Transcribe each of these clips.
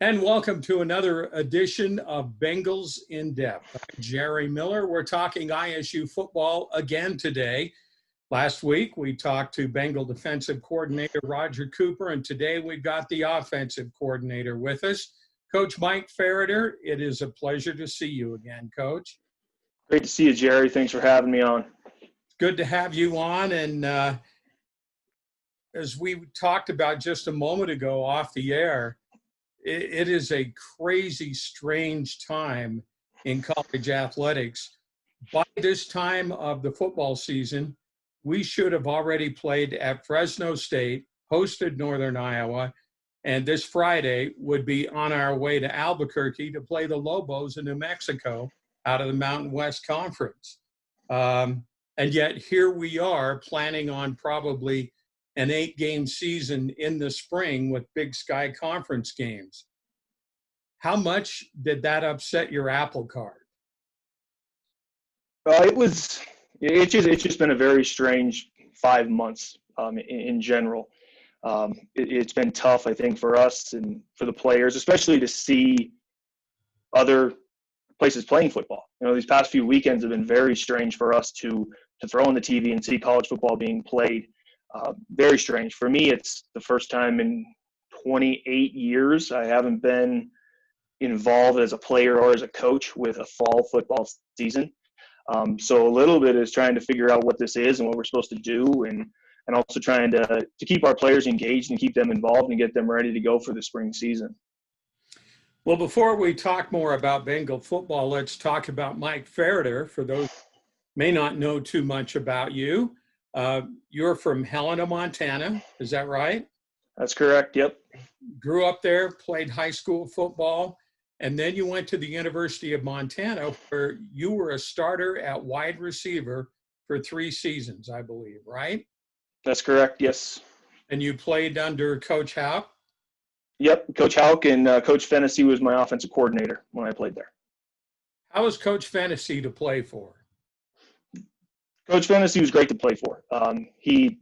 And welcome to another edition of Bengals in Depth. I'm Jerry Miller. We're talking ISU football again today. Last week, we talked to Bengal defensive coordinator Roger Cooper, and today we've got the offensive coordinator with us, Coach Mike Ferriter. It is a pleasure to see you again, Coach. Great to see you, Jerry. Thanks for having me on. Good to have you on. And as we talked about just a moment ago off the air, it is a crazy, strange time in college athletics. By this time of the football season, we should have already played at Fresno State, hosted Northern Iowa, and this Friday would be on our way to Albuquerque to play the Lobos in New Mexico out of the Mountain West Conference. And yet here we are planning on probably an 8-game season in the spring with Big Sky Conference games. How much did that upset your apple cart? It's just been a very strange 5 months in general. It's been tough, I think, for us and for the players, especially to see other places playing football. You know, these past few weekends have been very strange for us to throw on the TV and see college football being played. Very strange. For me, it's the first time in 28 years I haven't been involved as a player or as a coach with a fall football season. So a little bit is trying to figure out what this is and what we're supposed to do, and also trying to keep our players engaged and keep them involved and get them ready to go for the spring season. Well, before we talk more about Bengal football, let's talk about Mike Ferriter. For those who may not know too much about you, you're from Helena, Montana. Is that right? That's correct. Yep. Grew up there, played high school football, and then you went to the University of Montana, where you were a starter at wide receiver for 3 seasons, I believe, right? That's correct. Yes. And you played under Coach Houck? Yep. Coach Houck and Coach Fennessy was my offensive coordinator when I played there. How was Coach Fennessy to play for? Coach Fennessy was great to play for. He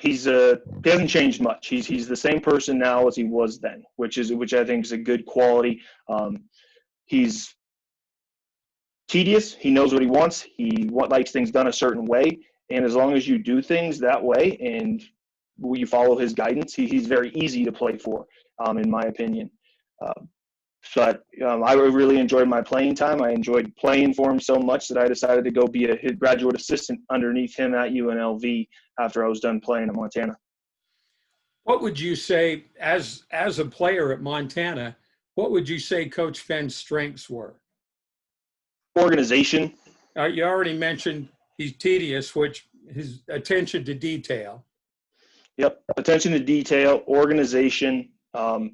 hasn't changed much. He's the same person now as he was then, which I think is a good quality. He's tedious. He knows what he wants. He likes things done a certain way, and as long as you do things that way and you follow his guidance, he's very easy to play for, in my opinion. But I really enjoyed my playing time. I enjoyed playing for him so much that I decided to go be his graduate assistant underneath him at UNLV after I was done playing at Montana. What would you say, as a player at Montana, what would you say Coach Fenn's strengths were? Organization. You already mentioned he's tedious, which his attention to detail. Yep, attention to detail, organization.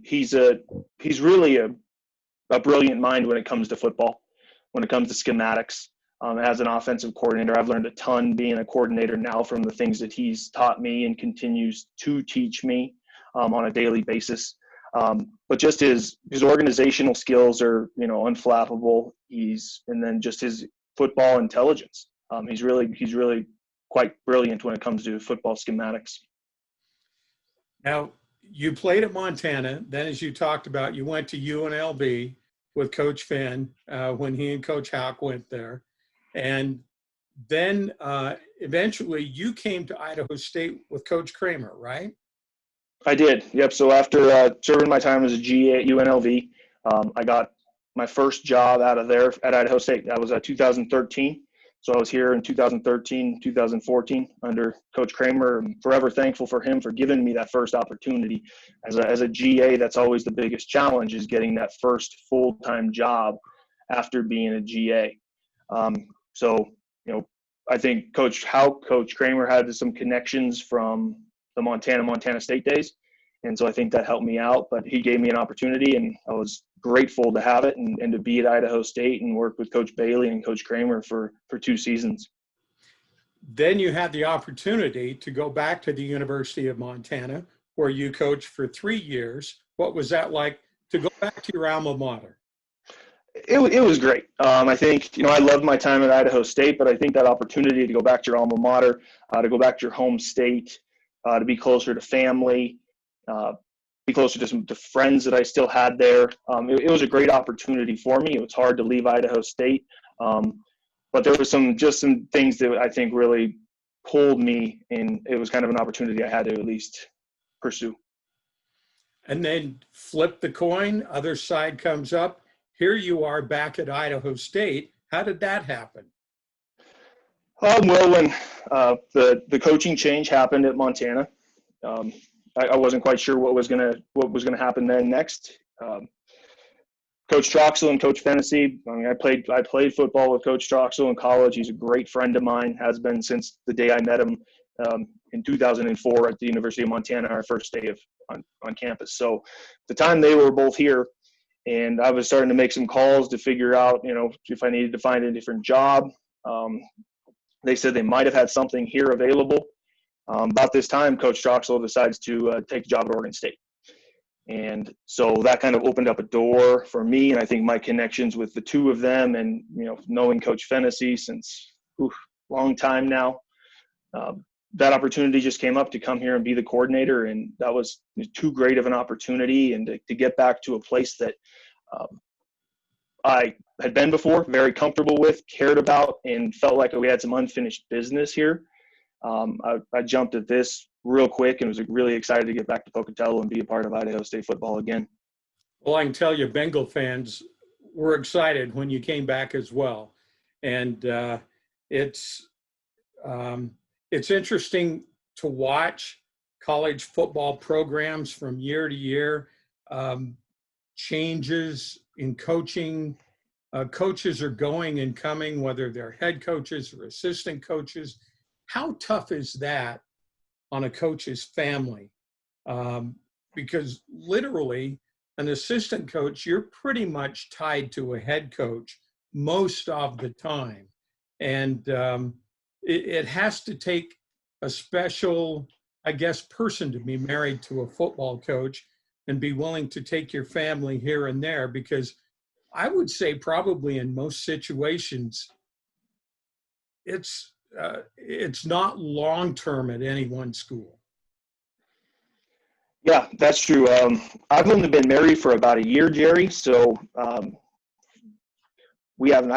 He's really a brilliant mind when it comes to football, when it comes to schematics. As an offensive coordinator, I've learned a ton being a coordinator now from the things that he's taught me and continues to teach me on a daily basis. But just his organizational skills are, unflappable. And then just his football intelligence. He's really quite brilliant when it comes to football schematics. Now, you played at Montana. Then, as you talked about, you went to UNLV with Coach Fenn when he and Coach Houck went there. And then eventually you came to Idaho State with Coach Kramer, right? I did. Yep. So after serving my time as a GA at UNLV, I got my first job out of there at Idaho State. That was 2013. So I was here in 2013, 2014 under Coach Kramer. I'm forever thankful for him for giving me that first opportunity. As a GA, that's always the biggest challenge, is getting that first full-time job after being a GA. I think Coach Houck, Coach Kramer had some connections from the Montana State days. And so I think that helped me out, but he gave me an opportunity and I was grateful to have it and to be at Idaho State and work with Coach Bailey and Coach Kramer for 2 seasons. Then you had the opportunity to go back to the University of Montana, where you coached for 3 years. What was that like to go back to your alma mater? It was great. I think, I loved my time at Idaho State, but I think that opportunity to go back to your alma mater, to go back to your home state, to be closer to family, be closer to the friends that I still had there. It was a great opportunity for me. It was hard to leave Idaho State, but there was some things that I think really pulled me, and it was kind of an opportunity I had to at least pursue. And then flip the coin, other side comes up. Here you are back at Idaho State. How did that happen? Well, when the coaching change happened at Montana, I wasn't quite sure what was gonna happen then next. Coach Troxel and Coach Fennessy. I mean, I played football with Coach Troxel in college. He's a great friend of mine. Has been since the day I met him in 2004 at the University of Montana, our first day on campus. So, the time they were both here, and I was starting to make some calls to figure out, if I needed to find a different job. They said they might have had something here available. About this time, Coach Troxel decides to take a job at Oregon State. And so that kind of opened up a door for me, and I think my connections with the two of them, and knowing Coach Fennessy since long time now, that opportunity just came up to come here and be the coordinator, and that was too great of an opportunity, and to get back to a place that I had been before, very comfortable with, cared about, and felt like we had some unfinished business here. I jumped at this real quick and was really excited to get back to Pocatello and be a part of Idaho State football again. Well, I can tell you, Bengal fans were excited when you came back as well, and it's interesting to watch college football programs from year to year. Changes in coaching. Coaches are going and coming, whether they're head coaches or assistant coaches. How tough is that on a coach's family? Because literally, an assistant coach, you're pretty much tied to a head coach most of the time. And it has to take a special, I guess, person to be married to a football coach and be willing to take your family here and there, because I would say probably in most situations, it's not long-term at any one school. Yeah, that's true. I've only been married for about a year, Jerry, so I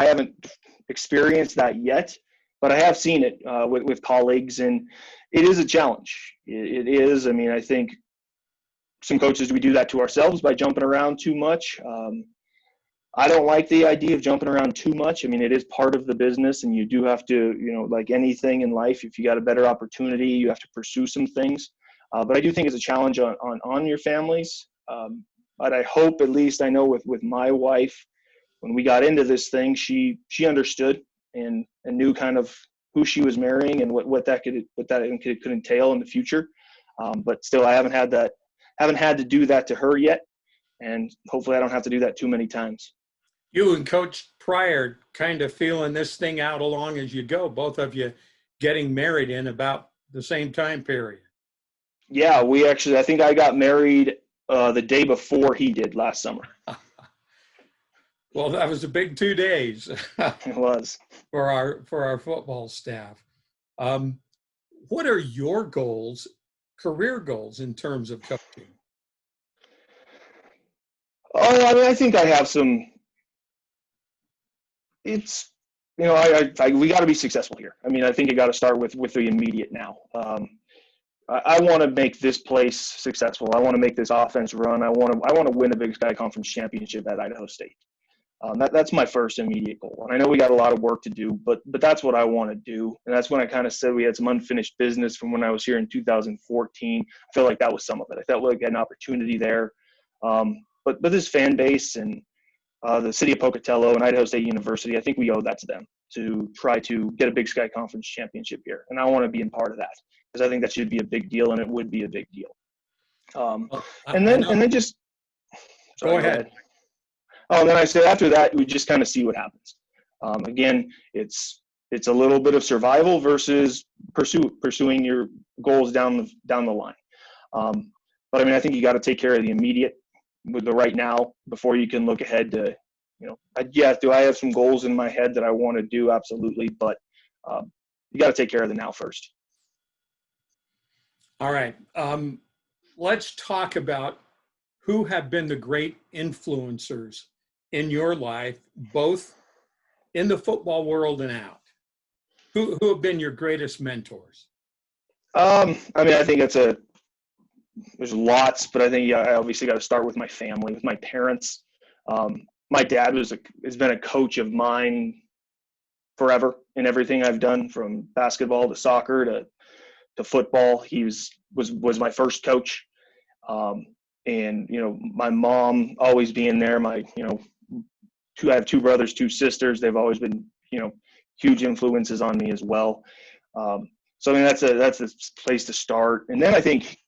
haven't experienced that yet, but I have seen it with colleagues, and it is a challenge. It is. I mean, I think some coaches, we do that to ourselves by jumping around too much. I don't like the idea of jumping around too much. I mean, it is part of the business, and you do have to, like anything in life, if you got a better opportunity, you have to pursue some things. But I do think it's a challenge on your families. But I hope, at least I know with my wife, when we got into this thing, she understood and knew kind of who she was marrying and what that could entail in the future. But still, I haven't had to do that to her yet, and hopefully I don't have to do that too many times. You and Coach Pryor kind of feeling this thing out along as you go, both of you getting married in about the same time period. Yeah, I think I got married the day before he did last summer. Well, that was a big 2 days. It was. For our football staff. What are your goals, career goals, in terms of coaching? Oh, I mean, I think I have some. It's, we got to be successful here. I mean, I think you got to start with the immediate now. I want to make this place successful. I want to make this offense run. I want to win a Big Sky Conference championship at Idaho State. That's my first immediate goal. And I know we got a lot of work to do, but that's what I want to do. And that's when I kind of said we had some unfinished business from when I was here in 2014. I feel like that was some of it. I felt like I had an opportunity there. But this fan base and the city of Pocatello and Idaho State University, I think we owe that to them to try to get a Big Sky Conference championship here. And I want to be in part of that because I think that should be a big deal, and it would be a big deal. And then just – Go ahead. Oh, and then I said after that, we just kind of see what happens. Again, it's a little bit of survival versus pursuing your goals down the line. But I mean, I think you got to take care of the immediate with the right now before you can look ahead to, do I have some goals in my head that I want to do? Absolutely. But you got to take care of the now first. All right. Let's talk about who have been the great influencers in your life, both in the football world and out? Who have been your greatest mentors? I mean, I think there's lots, but I think I obviously got to start with my family, with my parents. My dad has been a coach of mine forever in everything I've done, from basketball to soccer to football. He was my first coach. And, my mom always being there, I have two brothers, two sisters. They've always been, huge influences on me as well. So I mean, that's a place to start. And then I think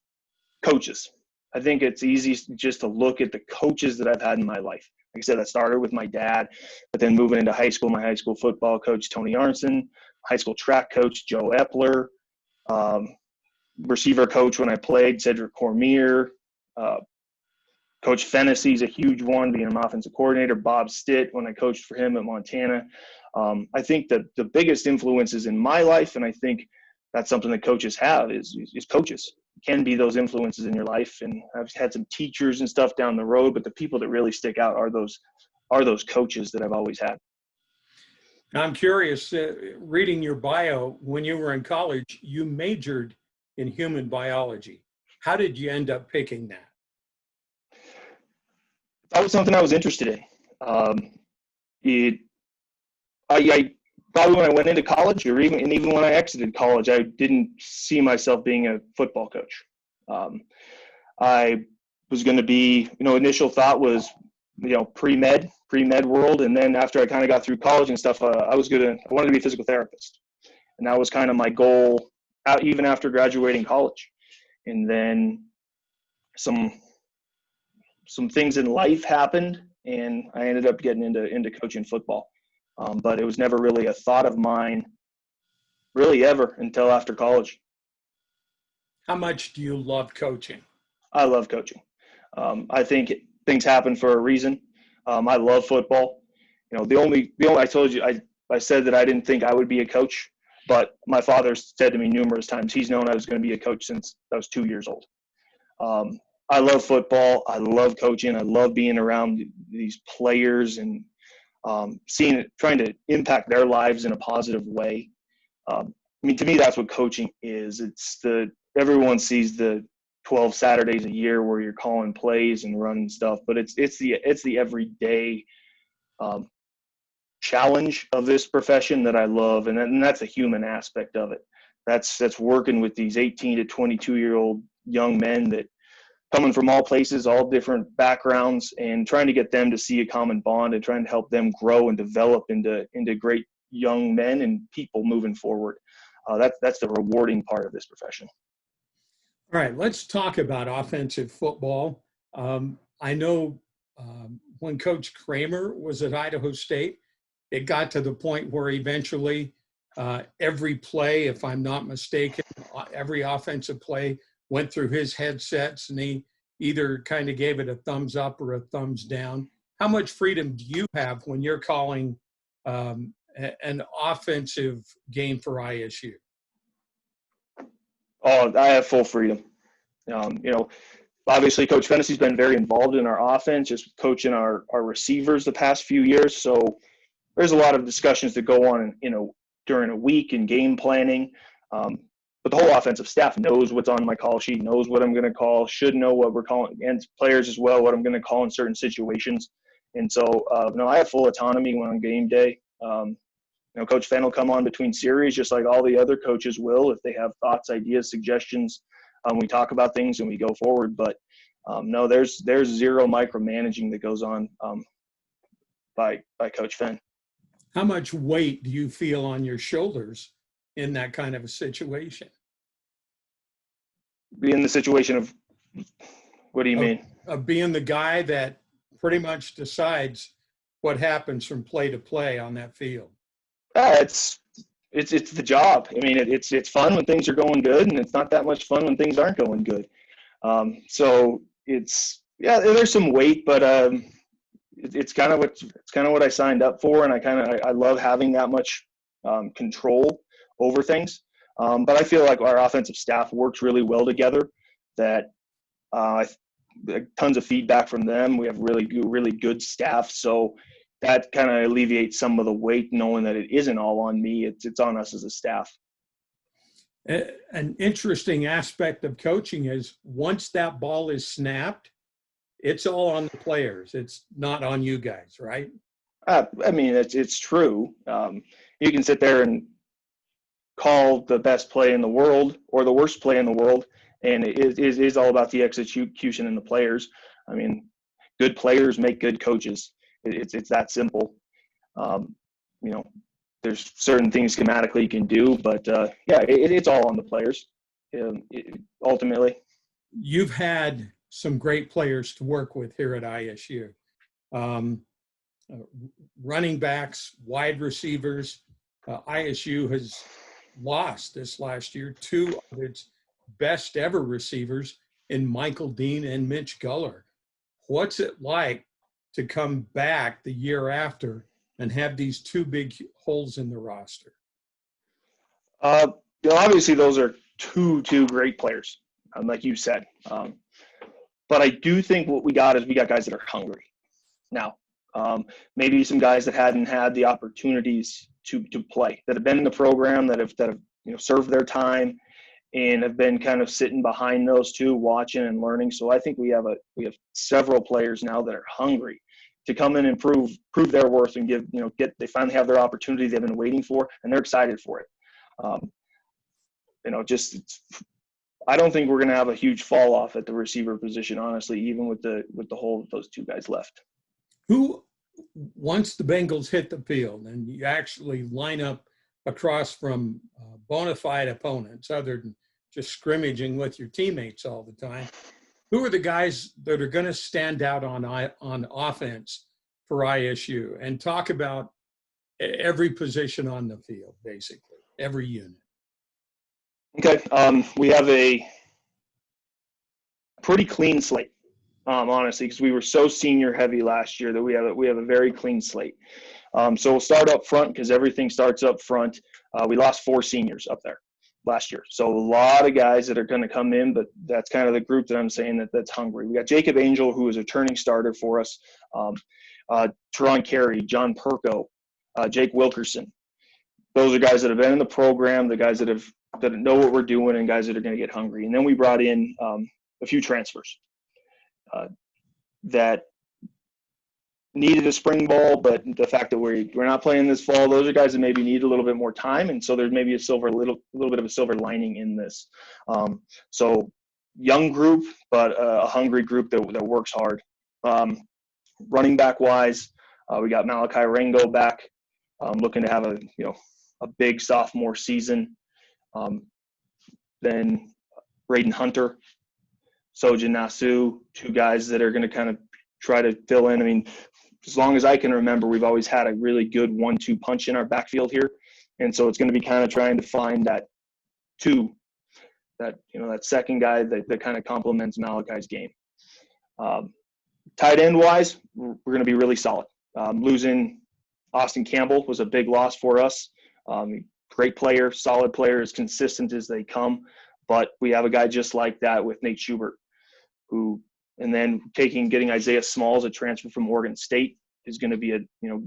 coaches. I think it's easy just to look at the coaches that I've had in my life. Like I said, I started with my dad, but then moving into high school, my high school football coach, Tony Arnson, high school track coach, Joe Epler, receiver coach when I played, Cedric Cormier, Coach Fennessy's a huge one, being an offensive coordinator, Bob Stitt when I coached for him at Montana. I think that the biggest influences in my life, and I think that's something that coaches have, is coaches can be those influences in your life. And I've had some teachers and stuff down the road, but the people that really stick out are those coaches that I've always had. I'm curious, reading your bio, when you were in college, you majored in human biology. How did you end up picking that? That was something I was interested in. I probably when I went into college, or even when I exited college, I didn't see myself being a football coach. I was going to be, initial thought was, pre-med world. And then after I kind of got through college and stuff, I wanted to be a physical therapist. And that was kind of my goal even after graduating college. And then some things in life happened, and I ended up getting into coaching football. But it was never really a thought of mine, really ever, until after college. How much do you love coaching? I love coaching. I think things happen for a reason. I love football. The only I told you, I said that I didn't think I would be a coach, but my father said to me numerous times, he's known I was going to be a coach since I was 2 years old. I love football. I love coaching. I love being around these players and trying to impact their lives in a positive way. To me, that's what coaching is. Everyone sees the 12 Saturdays a year where you're calling plays and running stuff, but it's the everyday challenge of this profession that I love, and that's a human aspect of it. That's working with these 18 to 22-year-old young men that coming from all places, all different backgrounds, and trying to get them to see a common bond and trying to help them grow and develop into great young men and people moving forward. That's the rewarding part of this profession. All right, let's talk about offensive football. I know when Coach Kramer was at Idaho State, it got to the point where eventually every play, if I'm not mistaken, every offensive play went through his headsets, and he either kind of gave it a thumbs up or a thumbs down. How much freedom do you have when you're calling an offensive game for ISU? Oh, I have full freedom. Obviously Coach Fennessy's been very involved in our offense, just coaching our receivers the past few years. So there's a lot of discussions that go on, during a week in game planning. But the whole offensive staff knows what's on my call sheet, knows what I'm going to call, should know what we're calling, and players as well, what I'm going to call in certain situations. And so, I have full autonomy when on game day. Coach Fenn will come on between series just like all the other coaches will. If they have thoughts, ideas, suggestions, we talk about things and we go forward. But no, there's zero micromanaging that goes on by Coach Fenn. How much weight do you feel on your shoulders in that kind of a situation? Be in the situation of, what do you mean? Of being the guy that pretty much decides what happens from play to play on that field. It's the job. I mean, it's fun when things are going good, and it's not that much fun when things aren't going good. So there's some weight, but it's kind of what I signed up for, and I love having that much control over things. But I feel like our offensive staff works really well together. That tons of feedback from them. We have really good staff. So that kind of alleviates some of the weight, knowing that it isn't all on me. It's on us as a staff. An interesting aspect of coaching is once that ball is snapped, it's all on the players. It's not on you guys, right? I mean, it's true. You can sit there and call the best play in the world or the worst play in the world, and it is all about the execution and the players. I mean, good players make good coaches. It's that simple. There's certain things schematically you can do, but it's all on the players. Ultimately, you've had some great players to work with here at ISU. Running backs, wide receivers. ISU has lost this last year 2 of its best ever receivers in Michael Dean and Mitch Guller. What's it like to come back the year after and have these 2 big holes in the roster? Obviously those are two great players, like you said. But I do think what we got guys that are hungry. Now, maybe some guys that hadn't had the opportunities to play, that have been in the program, that have served their time, and have been kind of sitting behind those 2, watching and learning. So I think we have several players now that are hungry to come in and prove their worth and they finally have their opportunity they've been waiting for, and they're excited for it. I don't think we're going to have a huge fall off at the receiver position, honestly, even with the whole of those 2 guys left. Who, once the Bengals hit the field and you actually line up across from bona fide opponents, other than just scrimmaging with your teammates all the time, who are the guys that are going to stand out on offense for ISU? And talk about every position on the field, basically, every unit. Okay, we have a pretty clean slate, honestly, because we were so senior heavy last year that we have a very clean slate. So we'll start up front because everything starts up front. We lost 4 seniors up there last year, so a lot of guys that are going to come in, but that's kind of the group that I'm saying that's hungry. We got Jacob Angel, who is a returning starter for us, Teron Carey, John Perko, Jake Wilkerson. Those are guys that have been in the program, the guys that know what we're doing, and guys that are going to get hungry. And then we brought in a few transfers that needed a spring ball, but the fact that we're not playing this fall, those are guys that maybe need a little bit more time, and so there's maybe a little bit of a silver lining in this. So young group, but a hungry group that works hard. Running back wise, we got Malachi Rango back, looking to have a big sophomore season. Then Braden Hunter, Sojin Nasu, 2 guys that are going to kind of try to fill in. I mean, as long as I can remember, we've always had a really good 1-2 punch in our backfield here. And so it's going to be kind of trying to find that 2, that second guy that kind of complements Malachi's game. Tight end wise, we're going to be really solid. Losing Austin Campbell was a big loss for us. Great player, solid player, as consistent as they come. But we have a guy just like that with Nate Schubert, and then getting Isaiah Smalls, a transfer from Oregon State, is going to be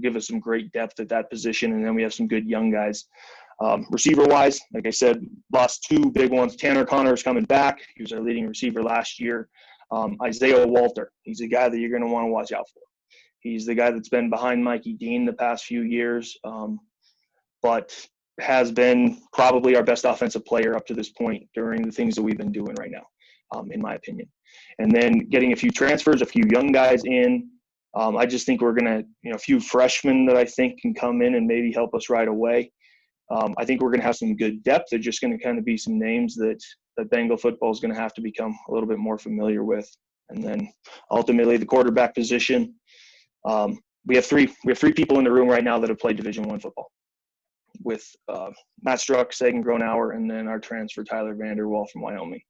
give us some great depth at that position. And then we have some good young guys. Receiver wise, like I said, lost 2 big ones. Tanner Connor is coming back. He was our leading receiver last year. Isaiah Walter, he's a guy that you're going to want to watch out for. He's the guy that's been behind Mikey Dean the past few years, but has been probably our best offensive player up to this point during the things that we've been doing right now, in my opinion. And then getting a few transfers, a few young guys in. I just think we're going to, a few freshmen that I think can come in and maybe help us right away. I think we're going to have some good depth. They're just going to kind of be some names that Bengal football is going to have to become a little bit more familiar with. And then ultimately the quarterback position. We have three people in the room right now that have played Division I football, with Matt Struck, Sagan Gronauer, and then our transfer Tyler Vanderwall from Wyoming.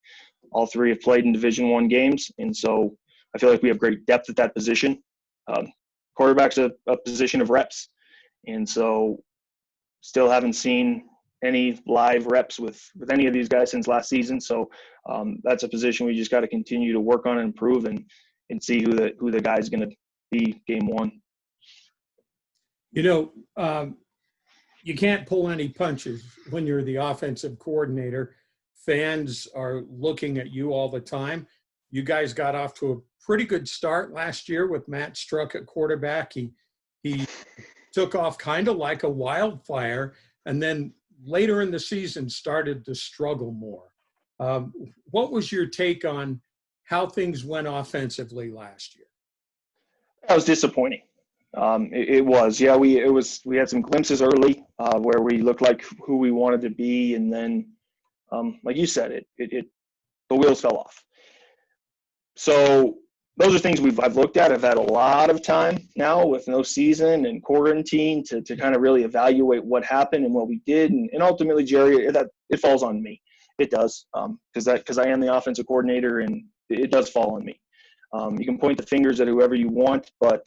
All 3 have played in Division I games, and so I feel like we have great depth at that position. Quarterback's a position of reps, and so still haven't seen any live reps with any of these guys since last season. So that's a position we just got to continue to work on and improve and see who the guy's going to be game one. You know, you can't pull any punches when you're the offensive coordinator. Fans are looking at you all the time. You guys got off to a pretty good start last year with Matt Struck at quarterback. He took off kind of like a wildfire, and then later in the season started to struggle more. What was your take on how things went offensively last year? That was disappointing. It was, yeah. We had some glimpses early where we looked like who we wanted to be, and then, like you said, the wheels fell off. So those are things I've looked at. I've had a lot of time now with no season and quarantine to kind of really evaluate what happened and what we did, and ultimately, Jerry, it falls on me. It does, because I am the offensive coordinator, and it does fall on me. You can point the fingers at whoever you want, but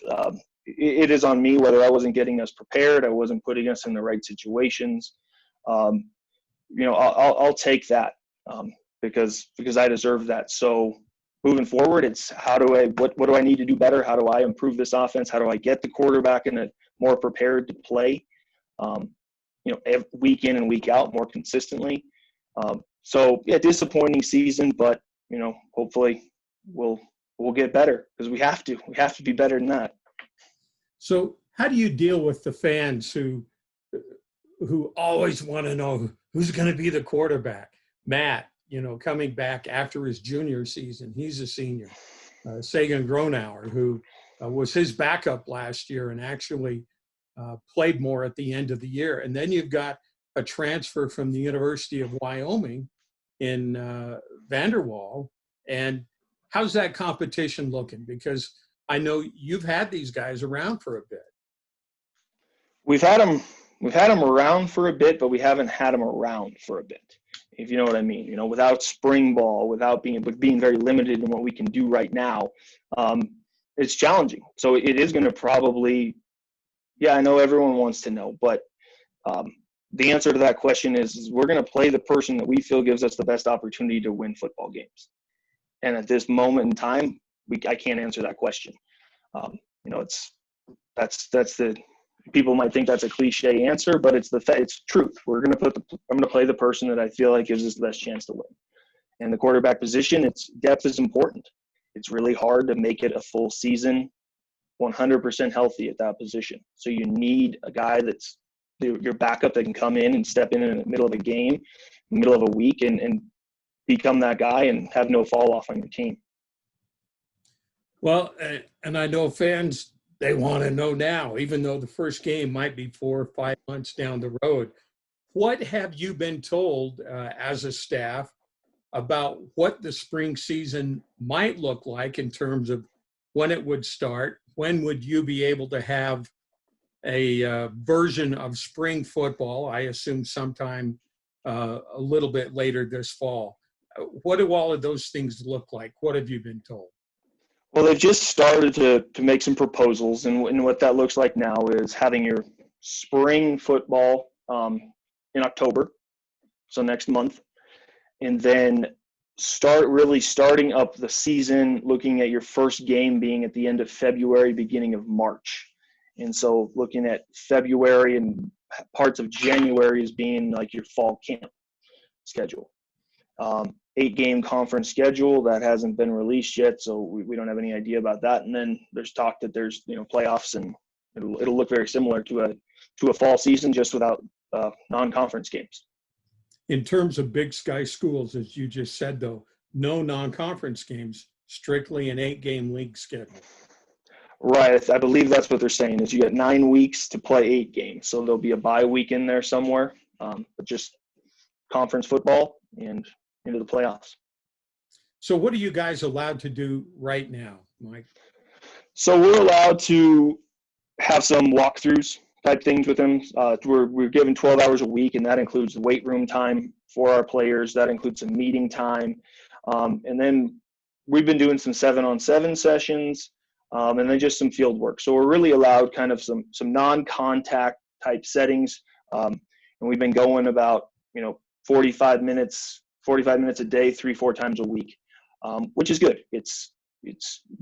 it is on me whether I wasn't getting us prepared, I wasn't putting us in the right situations. I'll take that because I deserve that. So moving forward, it's what do I need to do better? How do I improve this offense? How do I get the quarterback more prepared to play? Week in and week out more consistently. So yeah, disappointing season, but hopefully we'll get better because we have to be better than that. So how do you deal with the fans who always want to know who's going to be the quarterback? Matt, coming back after his junior season, he's a senior. Sagan Gronauer, who was his backup last year and actually played more at the end of the year. And then you've got a transfer from the University of Wyoming in Vanderwall. And how's that competition looking? Because I know you've had these guys around for a bit. We've had them around for a bit, but we haven't had them around for a bit, if you know what I mean. Without spring ball, without being very limited in what we can do right now, it's challenging. So it is going to probably, yeah, I know everyone wants to know, but the answer to that question is we're going to play the person that we feel gives us the best opportunity to win football games. And at this moment in time, I can't answer that question. That's the people might think that's a cliche answer, but it's truth. I'm going to play the person that I feel like gives us the best chance to win. And the quarterback position, depth is important. It's really hard to make it a full season 100% healthy at that position. So you need a guy that's your backup that can come in and step in the middle of a game, in the middle of a week, and become that guy and have no fall off on your team. Well, and I know fans, they want to know now, even though the first game might be 4 or 5 months down the road. What have you been told as a staff about what the spring season might look like in terms of when it would start? When would you be able to have a version of spring football? I assume sometime a little bit later this fall. What do all of those things look like? What have you been told? Well, they've just started to make some proposals, and what that looks like now is having your spring football in October, so next month, and then starting up the season, looking at your first game being at the end of February, beginning of March. And so looking at February and parts of January as being like your fall camp schedule. 8-game conference schedule that hasn't been released yet, so we don't have any idea about that. And then there's talk that there's playoffs, and it'll look very similar to a fall season, just without non-conference games. In terms of Big Sky schools, as you just said, though, no non-conference games, strictly an 8-game league schedule. Right, I believe that's what they're saying. Is you get 9 weeks to play 8 games, so there'll be a bye week in there somewhere, but just conference football and into the playoffs. So what are you guys allowed to do right now, Mike? So we're allowed to have some walkthroughs type things with them. We're given 12 hours a week, and that includes the weight room time for our players. That includes some meeting time. And then we've been doing some 7-on-7 sessions, and then just some field work. So we're really allowed kind of some non-contact type settings. and we've been going about 45 minutes a day, 3-4 times a week, which is good. It's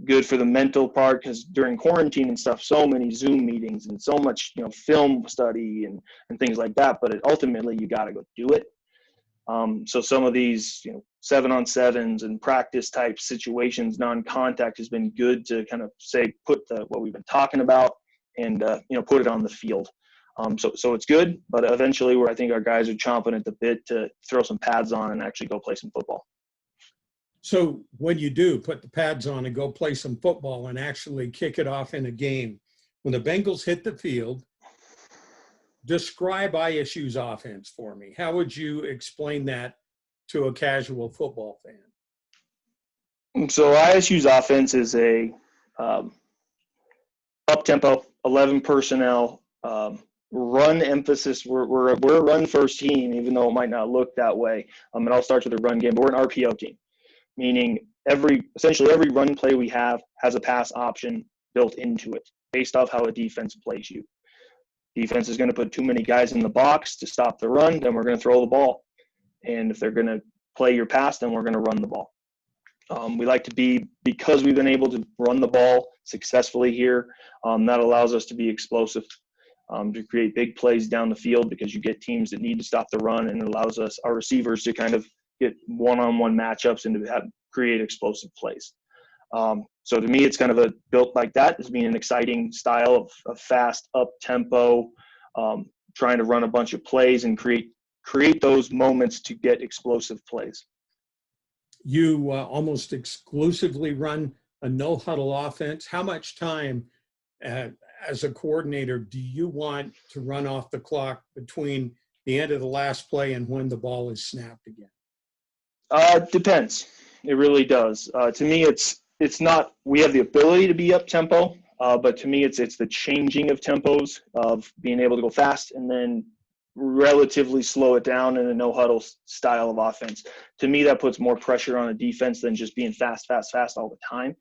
good for the mental part, because during quarantine and stuff, so many Zoom meetings and so much film study and things like that. But ultimately, you got to go do it. So some of these 7-on-7s and practice type situations, non-contact, has been good to kind of put what we've been talking about and put it on the field. So it's good, but eventually I think our guys are chomping at the bit to throw some pads on and actually go play some football. So when you do put the pads on and go play some football and actually kick it off in a game, when the Bengals hit the field, describe ISU's offense for me. How would you explain that to a casual football fan? So ISU's offense is a up-tempo, 11 personnel, run emphasis. We're a run-first team, even though it might not look that way. It all starts with a run game, but we're an RPO team, meaning essentially every run play we have has a pass option built into it based off how a defense plays you. Defense is going to put too many guys in the box to stop the run, then we're going to throw the ball. And if they're going to play your pass, then we're going to run the ball. We like to because we've been able to run the ball successfully here, that allows us to be explosive, to create big plays down the field, because you get teams that need to stop the run, and it allows our receivers to kind of get one-on-one matchups and to create explosive plays. So to me, it's kind of built like that, as being an exciting style of fast, up-tempo, trying to run a bunch of plays and create those moments to get explosive plays. You almost exclusively run a no-huddle offense. How much time as a coordinator do you want to run off the clock between the end of the last play and when the ball is snapped again? Depends. It really does. To me, it's not, we have the ability to be up tempo, but to me, it's the changing of tempos, of being able to go fast and then relatively slow it down in a no huddle style of offense. To me, that puts more pressure on a defense than just being fast all the time.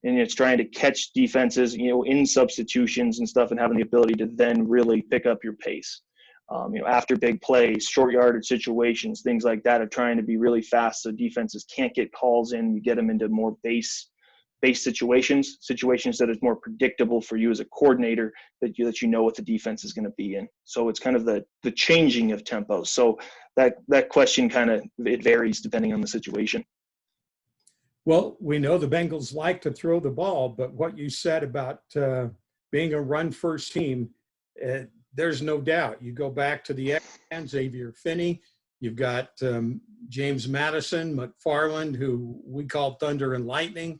And it's trying to catch defenses, in substitutions and stuff, and having the ability to then really pick up your pace. After big plays, short yardage situations, things like that, of trying to be really fast so defenses can't get calls in. You get them into more base situations that is more predictable for you as a coordinator, that you know what the defense is going to be in. So it's kind of the changing of tempo. So that question it varies depending on the situation. Well, we know the Bengals like to throw the ball, but what you said about being a run-first team, there's no doubt. You go back to the X-Men, Xavier Finney, you've got James Madison, McFarland, who we call Thunder and Lightning,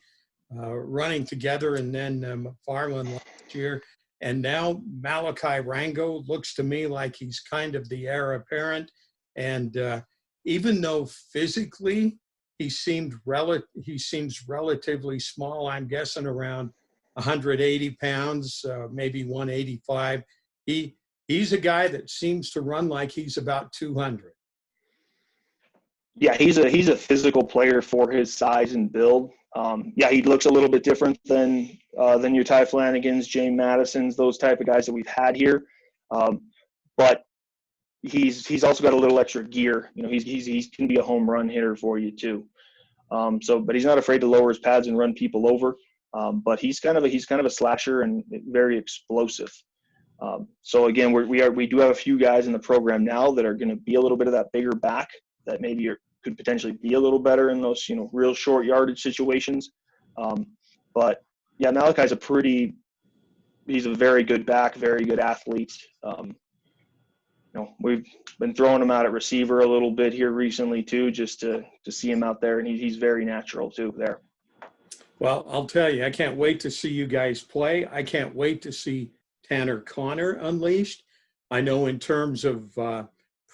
running together, and then McFarland last year. And now Malachi Rango looks to me like he's kind of the heir apparent. And even though physically he seems relatively small, I'm guessing around 180 pounds, maybe 185, he's a guy that seems to run like he's about 200. Yeah, he's a physical player for his size and build. He looks a little bit different than your Ty Flanagans, James Madisons, those type of guys that we've had here. But he's also got a little extra gear. He can be a home run hitter for you too. But he's not afraid to lower his pads and run people over. But he's kind of a slasher and very explosive. So again, we do have a few guys in the program now that are going to be a little bit of that bigger back that maybe could potentially be a little better in those real short yardage situations. But yeah, Malachi's he's a very good back, very good athlete. We've been throwing him out at receiver a little bit here recently too, just to see him out there, and he's very natural too there. Well, I'll tell you, I can't wait to see you guys play. I can't wait to see Tanner Connor unleashed. I know in terms of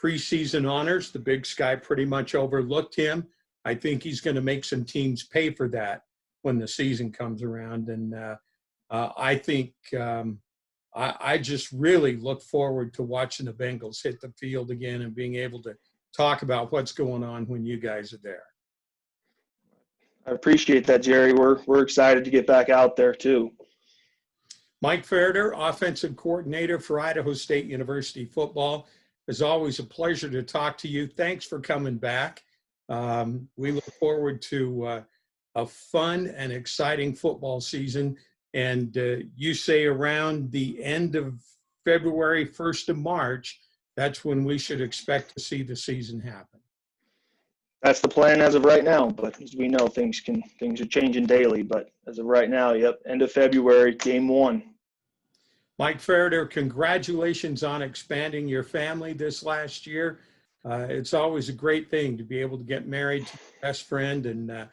preseason honors, the Big Sky pretty much overlooked him. I think he's going to make some teams pay for that when the season comes around. And I think I just really look forward to watching the Bengals hit the field again and being able to talk about what's going on when you guys are there. I appreciate that, Jerry. We're excited to get back out there too. Mike Ferriter, Offensive Coordinator for Idaho State University football. It's always a pleasure to talk to you. Thanks for coming back. We look forward to a fun and exciting football season. And you say around the end of February, 1st of March, that's when we should expect to see the season happen. That's the plan as of right now, but as we know, things are changing daily. But as of right now, yep, end of February, game 1. Mike Ferriter, congratulations on expanding your family this last year. It's always a great thing to be able to get married to your best friend, and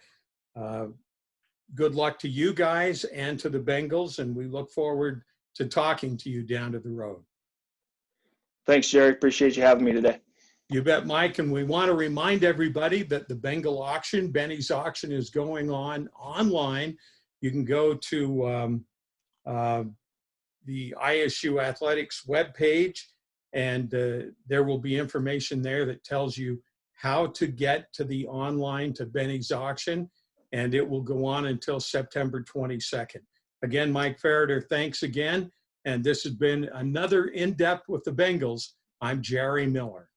good luck to you guys and to the Bengals, and we look forward to talking to you down to the road. Thanks, Jerry. Appreciate you having me today. You bet, Mike. And we want to remind everybody that the Bengal auction, Benny's auction, is going on online. You can go to the ISU Athletics webpage, and there will be information there that tells you how to get to the online to Benny's auction, and it will go on until September 22nd. Again, Mike Ferriter, thanks again. And this has been another In-Depth with the Bengals. I'm Jerry Miller.